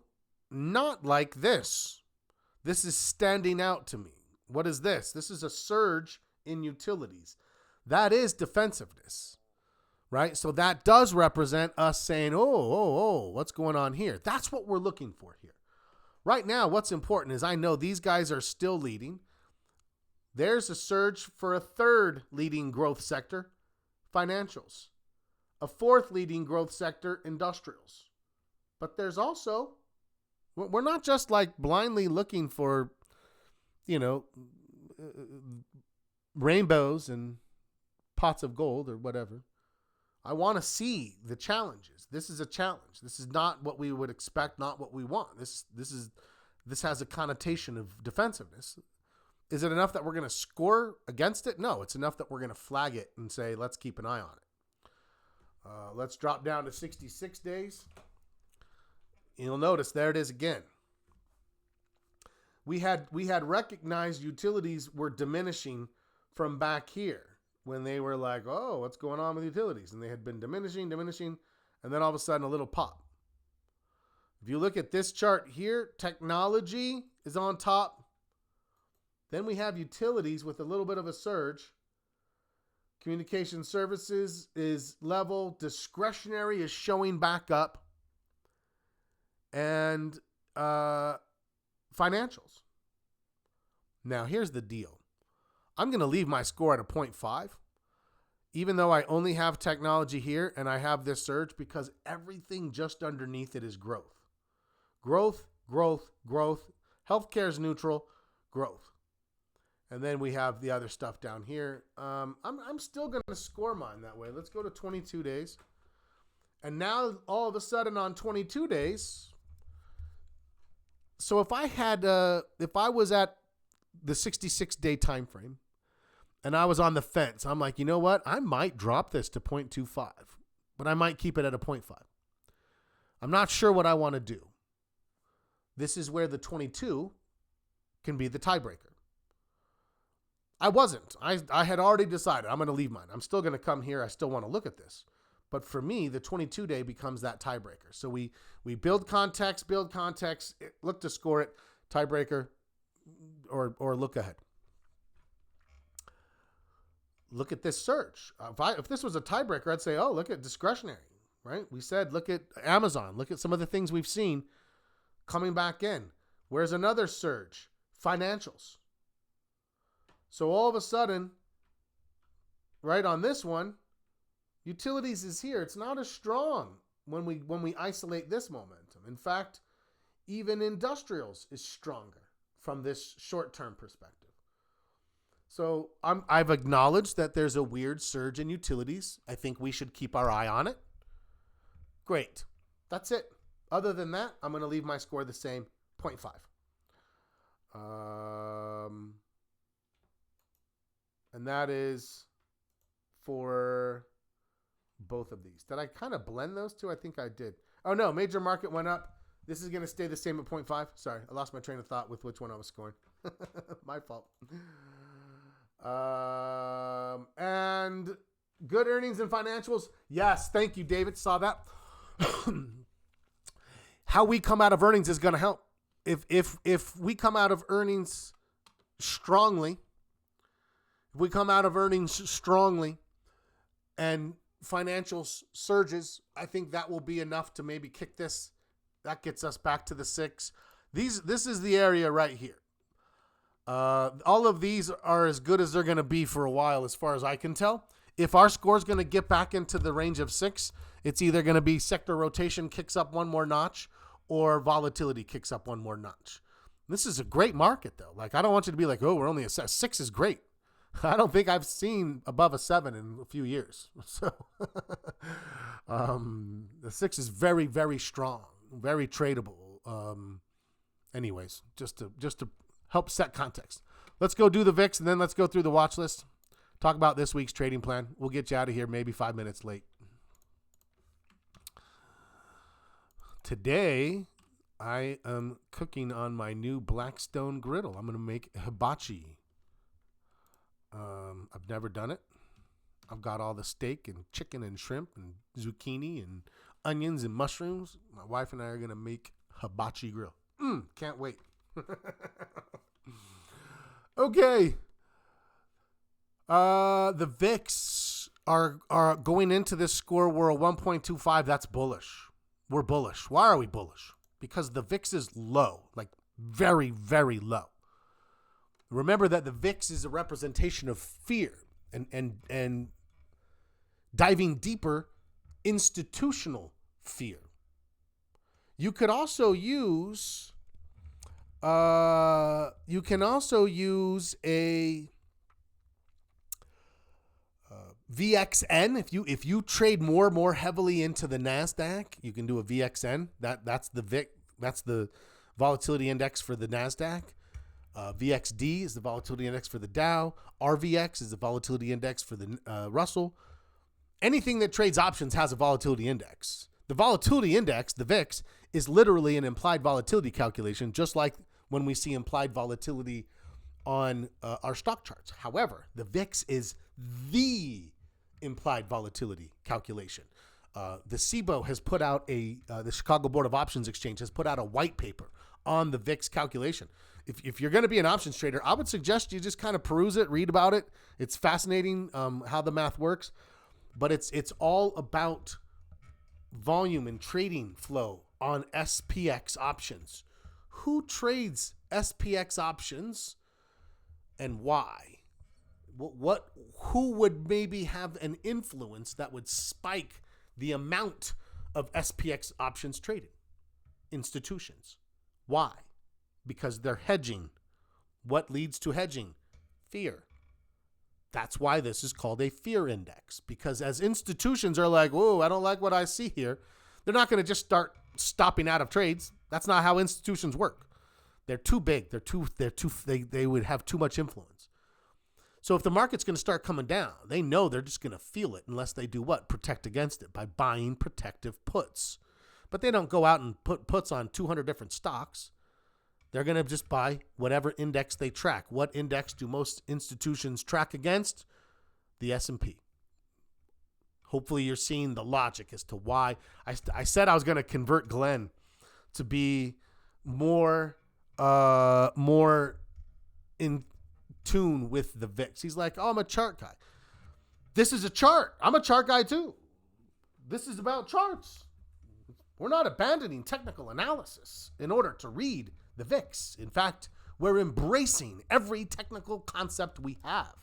not like this. This is standing out to me. What is this? This is a surge in utilities. That is defensiveness, right? So that does represent us saying, oh, what's going on here? That's what we're looking for here. Right now, what's important is I know these guys are still leading. There's a surge for a third leading growth sector, financials. A fourth leading growth sector, industrials. But there's also, we're not just like blindly looking for, rainbows and pots of gold or whatever. I want to see the challenges. This is a challenge. This is not what we would expect, not what we want. This has a connotation of defensiveness. Is it enough that we're going to score against it? No, it's enough that we're going to flag it and say, let's keep an eye on it. Let's drop down to 66 days. You'll notice there it is again. We had recognized utilities were diminishing from back here when they were like, oh, what's going on with utilities? And they had been diminishing, and then all of a sudden a little pop. If you look at this chart here, technology is on top. Then we have utilities with a little bit of a surge. Communication services is level. Discretionary is showing back up. And financials. Now, here's the deal. I'm going to leave my score at a 0.5, even though I only have technology here and I have this surge, because everything just underneath it is growth. Growth. Healthcare is neutral. Growth. And then we have the other stuff down here. I'm still going to score mine that way. Let's go to 22 days. And now, all of a sudden, on 22 days, so if I was at the 66-day time frame and I was on the fence, I'm like, you know what? I might drop this to 0.25, but I might keep it at a 0.5. I'm not sure what I want to do. This is where the 22 can be the tiebreaker. I wasn't. I had already decided I'm going to leave mine. I'm still going to come here. I still want to look at this. But for me, the 22-day becomes that tiebreaker. So we build context, look to score it, tiebreaker, or look ahead. Look at this search. If this was a tiebreaker, I'd say, oh, look at discretionary, right? We said, look at Amazon. Look at some of the things we've seen coming back in. Where's another surge? Financials. So all of a sudden, right on this one, utilities is here. It's not as strong when we isolate this momentum. In fact, even industrials is stronger from this short-term perspective. So I've acknowledged that there's a weird surge in utilities. I think we should keep our eye on it. Great. That's it. Other than that, I'm going to leave my score the same, 0.5. And that is for both of these. Did I kind of blend those two? I think I did. Oh, no. Major market went up. This is going to stay the same at 0.5. Sorry. I lost my train of thought with which one I was scoring. My fault. And good earnings and financials. Yes. Thank you, David. Saw that. How we come out of earnings is going to help. If we come out of earnings strongly, and financials surges, I think that will be enough to maybe kick this. That gets us back to the 6. This is the area right here. All of these are as good as they're going to be for a while, as far as I can tell. If our score is going to get back into the range of 6, it's either going to be sector rotation kicks up one more notch or volatility kicks up one more notch. This is a great market, though. Like, I don't want you to be like, oh, we're only a 6 is great. I don't think I've seen above a 7 in a few years. So the 6 is very, very strong, very tradable. Anyways, just to help set context. Let's go do the VIX, and then let's go through the watch list. Talk about this week's trading plan. We'll get you out of here maybe 5 minutes late. Today, I am cooking on my new Blackstone griddle. I'm going to make hibachi. I've never done it. I've got all the steak and chicken and shrimp and zucchini and onions and mushrooms. My wife and I are going to make hibachi grill. Can't wait. Okay. The VIX are going into this score. We're a 1.25. That's bullish. We're bullish. Why are we bullish? Because the VIX is low, like very, very low. Remember that the VIX is a representation of fear and diving deeper, institutional fear. You could also use a VXN. If you trade more heavily into the Nasdaq, you can do a VXN. That's the VIX. That's the volatility index for the Nasdaq. VXD is the volatility index for the Dow. RVX is the volatility index for the Russell. Anything that trades options has a volatility index. The volatility index, the VIX, is literally an implied volatility calculation, just like when we see implied volatility on our stock charts. However, the VIX is the implied volatility calculation. The SIBO has put out the Chicago Board of Options Exchange has put out a white paper on the VIX calculation. If you're going to be an options trader, I would suggest you just kind of peruse it, read about it. It's fascinating how the math works, but it's all about volume and trading flow on SPX options. Who trades SPX options and why? Who would maybe have an influence that would spike the amount of SPX options traded? Institutions. Why? Because they're hedging. What leads to hedging? Fear. That's why this is called a fear index. Because as institutions are like, whoa, I don't like what I see here, they're not going to just start stopping out of trades. That's not how institutions work. They're too big. They would have too much influence. So if the market's going to start coming down, they know they're just going to feel it unless they do what? Protect against it by buying protective puts. But they don't go out and put puts on 200 different stocks. They're going to just buy whatever index they track. What index do most institutions track against? The S&P. Hopefully you're seeing the logic as to why. I said I was going to convert Glenn to be more in tune with the VIX. He's like, oh, I'm a chart guy. This is a chart. I'm a chart guy too. This is about charts. We're not abandoning technical analysis in order to read the VIX. In fact, we're embracing every technical concept we have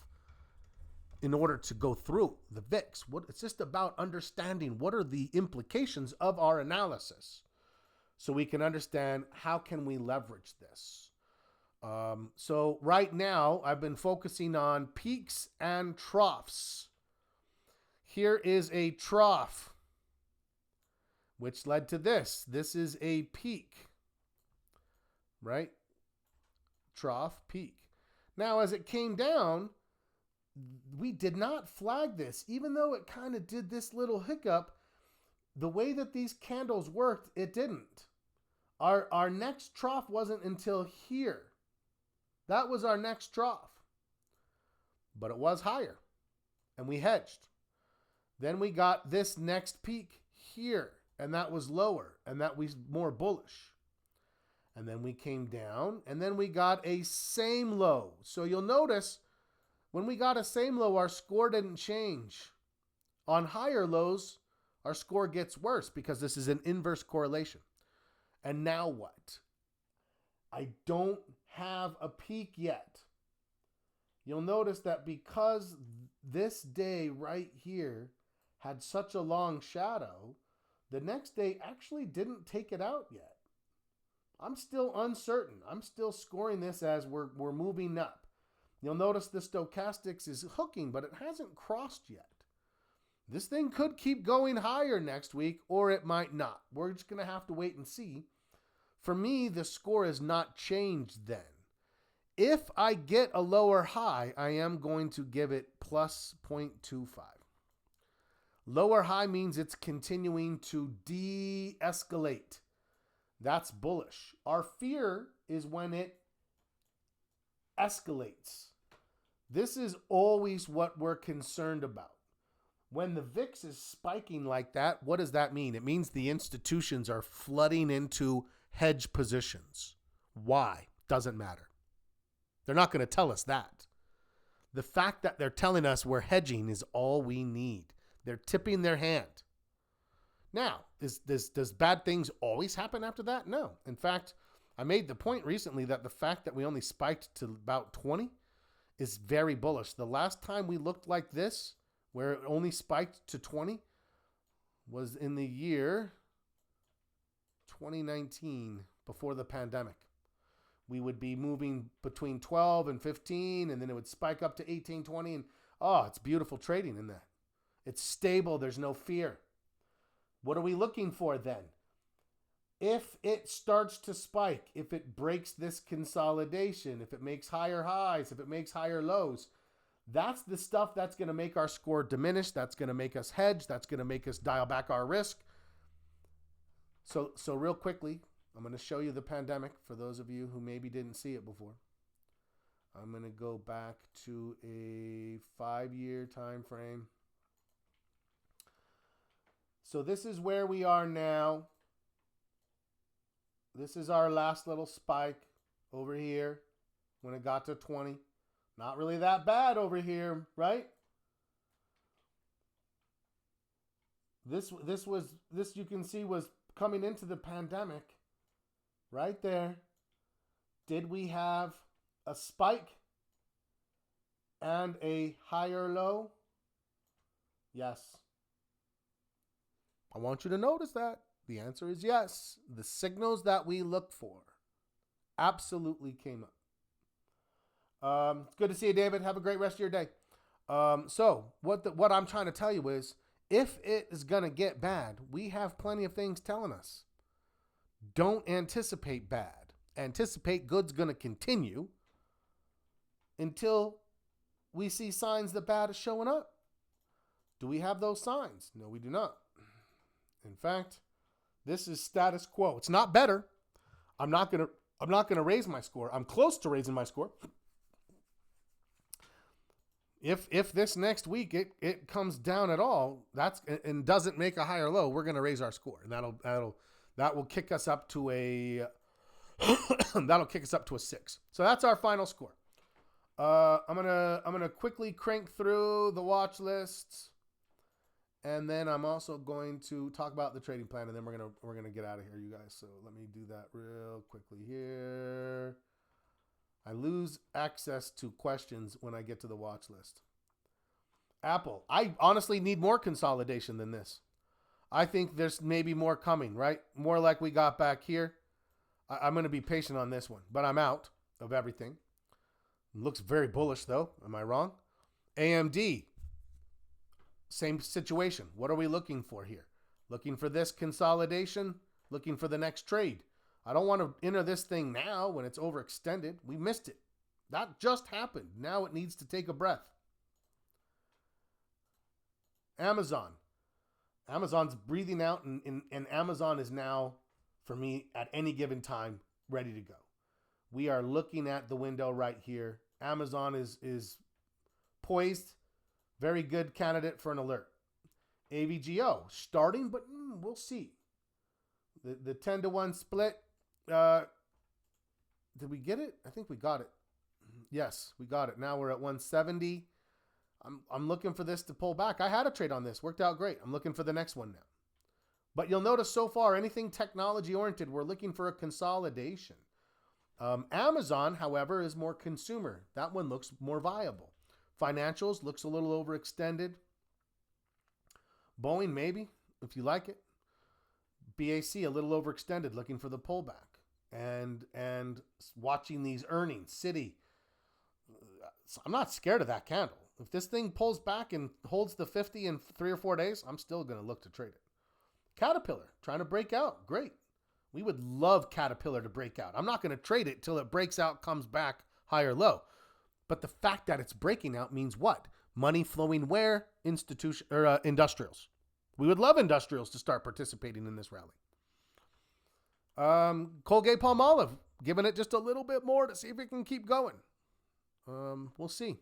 in order to go through the VIX. It's just about understanding what are the implications of our analysis so we can understand how can we leverage this. So right now, I've been focusing on peaks and troughs. Here is a trough, which led to this. This is a peak, right? Trough, peak. Now, as it came down, we did not flag this. Even though it kind of did this little hiccup, the way that these candles worked, it didn't. Our next trough wasn't until here. That was our next trough. But it was higher, and we hedged. Then we got this next peak here, and that was lower, and that was more bullish. And then we came down, and then we got a same low. So you'll notice when we got a same low, our score didn't change. On higher lows, our score gets worse because this is an inverse correlation. And now what? I don't have a peak yet. You'll notice that because this day right here had such a long shadow, the next day actually didn't take it out yet. I'm still uncertain. I'm still scoring this as we're moving up. You'll notice the stochastics is hooking, but it hasn't crossed yet. This thing could keep going higher next week, or it might not. We're just going to have to wait and see. For me, the score has not changed then. If I get a lower high, I am going to give it plus 0.25. Lower high means it's continuing to de-escalate. That's bullish. Our fear is when it escalates. This is always what we're concerned about. When the VIX is spiking like that, what does that mean? It means the institutions are flooding into hedge positions. Why? Doesn't matter. They're not going to tell us that. The fact that they're telling us we're hedging is all we need. They're tipping their hand. Now, does bad things always happen after that? No. In fact, I made the point recently that the fact that we only spiked to about 20 is very bullish. The last time we looked like this, where it only spiked to 20, was in the year 2019, before the pandemic. We would be moving between 12 and 15, and then it would spike up to 18, 20, and it's beautiful trading in that. It's stable. There's no fear. What are we looking for then? If it starts to spike, if it breaks this consolidation, if it makes higher highs, if it makes higher lows, that's the stuff that's going to make our score diminish. That's going to make us hedge. That's going to make us dial back our risk. So real quickly, I'm going to show you the pandemic for those of you who maybe didn't see it before. I'm going to go back to a 5-year time frame. So this is where we are now. This is our last little spike over here when it got to 20. Not really that bad over here, right? This you can see was coming into the pandemic right there. Did we have a spike and a higher low? Yes. I want you to notice that. The answer is yes. The signals that we look for absolutely came up. Good to see you, David. Have a great rest of your day. So what I'm trying to tell you is, if it is going to get bad, we have plenty of things telling us. Don't anticipate bad. Anticipate good's going to continue until we see signs that bad is showing up. Do we have those signs? No, we do not. In fact, this is status quo. It's not better. I'm not gonna raise my score. I'm close to raising my score. If this next week it comes down at all, and doesn't make a higher low, we're gonna raise our score, and that will kick us up to a that'll kick us up to a 6. So that's our final score. I'm gonna quickly crank through the watch lists. And then I'm also going to talk about the trading plan, and then we're gonna get out of here, you guys. So let me do that real quickly here. I lose access to questions when I get to the watch list. Apple. I honestly need more consolidation than this. I think there's maybe more coming, right? More like we got back here. I'm going to be patient on this one, but I'm out of everything. Looks very bullish, though. Am I wrong? AMD. Same situation. What are we looking for here? Looking for this consolidation, looking for the next trade. I don't want to enter this thing now when it's overextended. We missed it. That just happened. Now it needs to take a breath. Amazon. Amazon's breathing out, and Amazon is now, for me, at any given time, ready to go. We are looking at the window right here. Amazon is poised. Very good candidate for an alert. AVGO starting, but we'll see. The 10-to-1 split. Did we get it? I think we got it. Yes, we got it. Now we're at 170. I'm looking for this to pull back. I had a trade on this. Worked out great. I'm looking for the next one now. But you'll notice so far, anything technology oriented, we're looking for a consolidation. Amazon, however, is more consumer. That one looks more viable. Financials looks a little overextended. Boeing, maybe, if you like it. BAC, a little overextended, looking for the pullback. And watching these earnings. Citi, I'm not scared of that candle. If this thing pulls back and holds the 50 in 3 or 4 days, I'm still going to look to trade it. Caterpillar, trying to break out. Great. We would love Caterpillar to break out. I'm not going to trade it till it breaks out, comes back higher low. But the fact that it's breaking out means what? Money flowing where? Industrials. We would love industrials to start participating in this rally. Colgate-Palmolive, giving it just a little bit more to see if it can keep going. We'll see.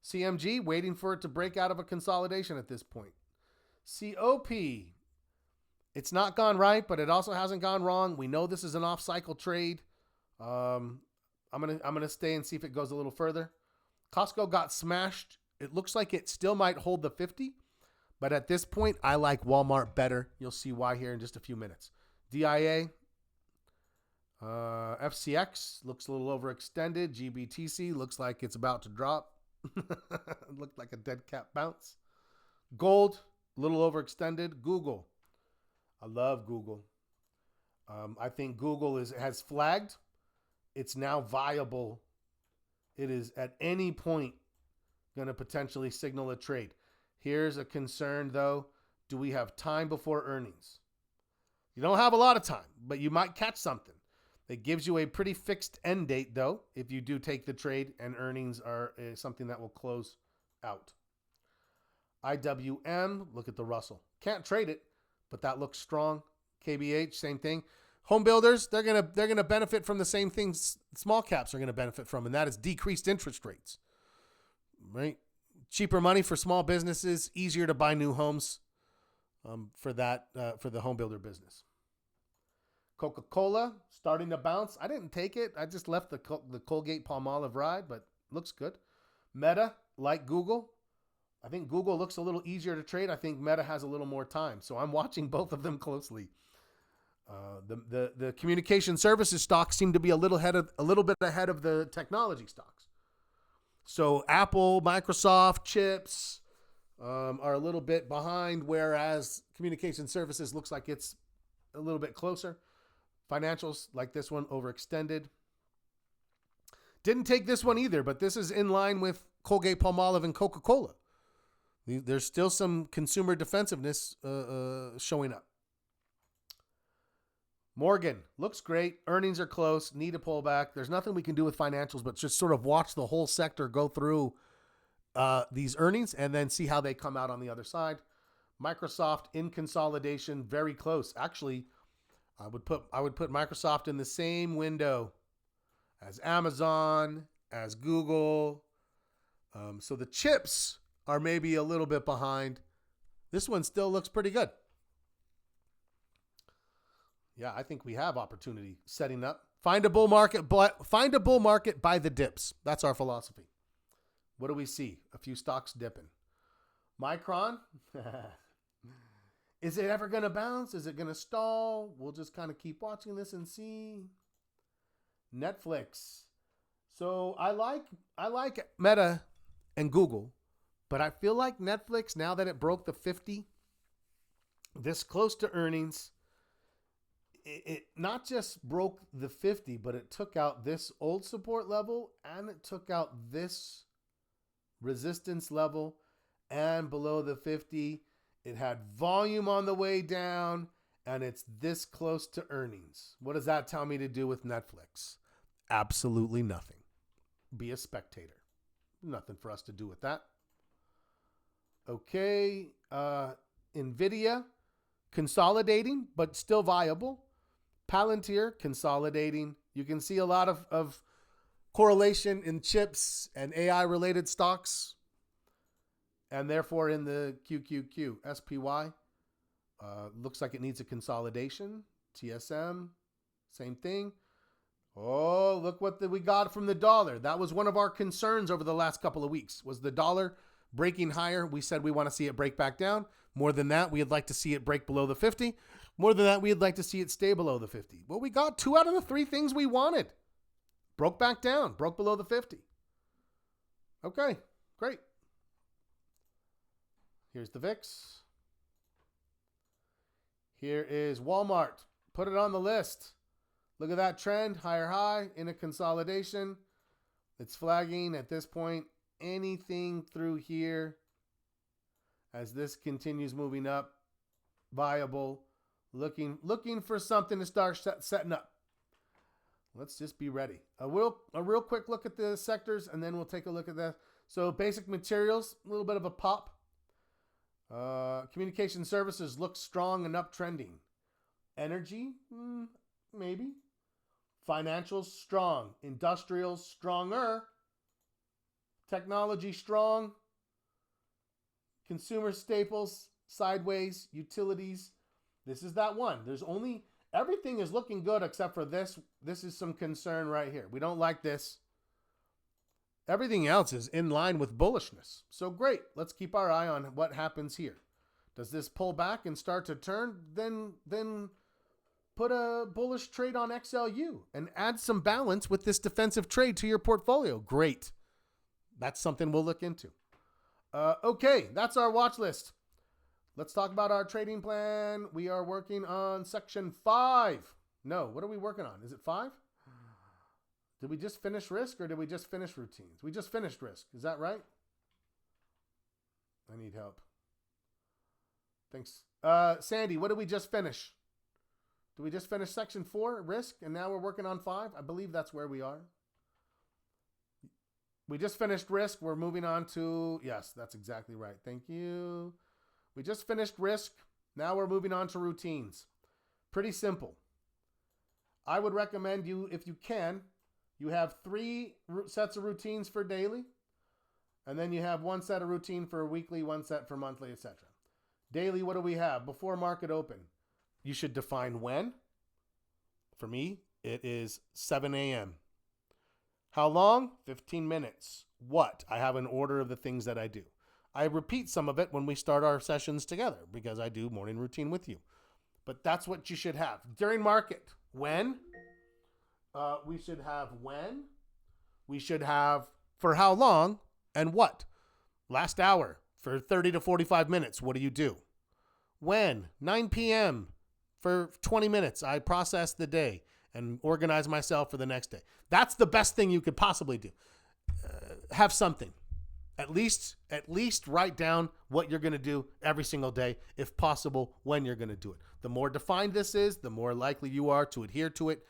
CMG, waiting for it to break out of a consolidation at this point. COP, it's not gone right, but it also hasn't gone wrong. We know this is an off-cycle trade. I'm gonna stay and see if it goes a little further. Costco got smashed. It looks like it still might hold the 50, but at this point, I like Walmart better. You'll see why here in just a few minutes. DIA, FCX looks a little overextended. GBTC looks like it's about to drop. It looked like a dead cat bounce. Gold, a little overextended. Google, I love Google. I think Google has flagged. It's now viable. It is at any point going to potentially signal a trade. Here's a concern, though. Do we have time before earnings? You don't have a lot of time, but you might catch something. It gives you a pretty fixed end date, though, if you do take the trade, and earnings are something that will close out. IWM, look at the Russell. Can't trade it, but that looks strong. KBH, same thing. Home builders, they're gonna benefit from the same things small caps are gonna benefit from, and that is decreased interest rates. Right? Cheaper money for small businesses, easier to buy new homes for the home builder business. Coca-Cola starting to bounce. I didn't take it. I just left the Colgate Palmolive ride, but looks good. Meta, like Google. I think Google looks a little easier to trade. I think Meta has a little more time. So I'm watching both of them closely. The communication services stocks seem to be a little bit ahead of the technology stocks. So Apple, Microsoft, chips are a little bit behind, whereas communication services looks like it's a little bit closer. Financials, like this one, overextended. Didn't take this one either, but this is in line with Colgate Palmolive and Coca-Cola. There's still some consumer defensiveness showing up. Morgan, looks great. Earnings are close. Need a pullback. There's nothing we can do with financials, but just sort of watch the whole sector go through these earnings and then see how they come out on the other side. Microsoft in consolidation, very close. Actually, I would put Microsoft in the same window as Amazon, as Google. So the chips are maybe a little bit behind. This one still looks pretty good. Yeah, I think we have opportunity setting up. Find a bull market by the dips. That's our philosophy. What do we see? A few stocks dipping. Micron. Is it ever going to bounce? Is it going to stall? We'll just kind of keep watching this and see. Netflix. So I like Meta and Google, but I feel like Netflix, now that it broke the 50, this close to earnings, it not just broke the 50, but it took out this old support level and it took out this resistance level, and below the 50, it had volume on the way down, and it's this close to earnings. What does that tell me to do with Netflix? Absolutely nothing. Be a spectator. Nothing for us to do with that. Okay. NVIDIA, consolidating, but still viable. Palantir, consolidating. You can see a lot of correlation in chips and AI-related stocks, and therefore in the QQQ. SPY looks like it needs a consolidation. TSM, same thing. Oh, look what we got from the dollar. That was one of our concerns over the last couple of weeks, was the dollar breaking higher. We said we want to see it break back down. More than that, we'd like to see it break below the 50. More than that, we'd like to see it stay below the 50. Well, we got 2 out of the 3 things we wanted. Broke back down, broke below the 50. Okay, great. Here's the VIX. Here is Walmart. Put it on the list. Look at that trend, higher high in a consolidation. It's flagging at this point. Anything through here, as this continues moving up, viable. Looking for something to start setting up. Let's just be ready. A real quick look at the sectors, and then we'll take a look at that. So basic materials, a little bit of a pop. Communication services looks strong and uptrending. Energy, maybe. Financials, strong. Industrials, stronger. technology strong, consumer staples, sideways, utilities. This is that one. Everything is looking good except for this. This is some concern right here. We don't like this. Everything else is in line with bullishness. So great. Let's keep our eye on what happens here. Does this pull back and start to turn? Then put a bullish trade on XLU and add some balance with this defensive trade to your portfolio. Great. That's something we'll look into. Okay, that's our watch list. Let's talk about our trading plan. We are working on section 5. No, what are we working on? Is it 5? Did we just finish risk or did we just finish routines? We just finished risk. Is that right? I need help. Thanks. Sandy, what did we just finish? Did we just finish section 4, risk, and now we're working on 5? I believe that's where we are. We just finished risk. We're moving on to, yes, that's exactly right. Thank you. We just finished risk. Now we're moving on to routines. Pretty simple. I would recommend you, if you can, you have 3 sets of routines for daily, and then you have 1 set of routine for weekly, 1 set for monthly, etc. Daily, what do we have? Before market open, you should define when. For me, it is 7 a.m. How long? 15 minutes. What? I have an order of the things that I do. I repeat some of it when we start our sessions together because I do morning routine with you. But that's what you should have. During market, when? We should have when. We should have for how long and what. Last hour for 30 to 45 minutes. What do you do? When? 9 p.m. for 20 minutes. I process the day and organize myself for the next day. That's the best thing you could possibly do. Have something. At least write down what you're going to do every single day, if possible, when you're going to do it. The more defined this is, the more likely you are to adhere to it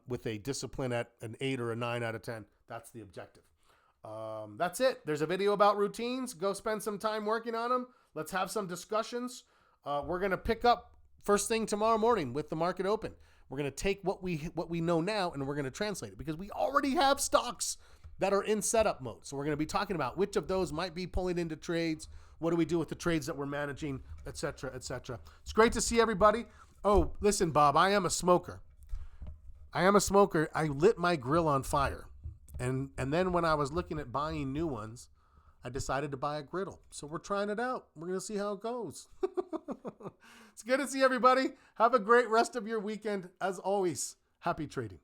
with a discipline at an 8 or a 9 out of 10. That's the objective. That's it. There's a video about routines. Go spend some time working on them. Let's have some discussions. We're going to pick up first thing tomorrow morning with the market open. We're going to take what we know now and we're going to translate it because we already have stocks that are in setup mode. So we're going to be talking about which of those might be pulling into trades. What do we do with the trades that we're managing, et cetera, et cetera. It's great to see everybody. Oh, listen, Bob, I am a smoker. I lit my grill on fire. And then when I was looking at buying new ones, I decided to buy a griddle. So we're trying it out. We're going to see how it goes. It's good to see everybody. Have a great rest of your weekend. As always, happy trading.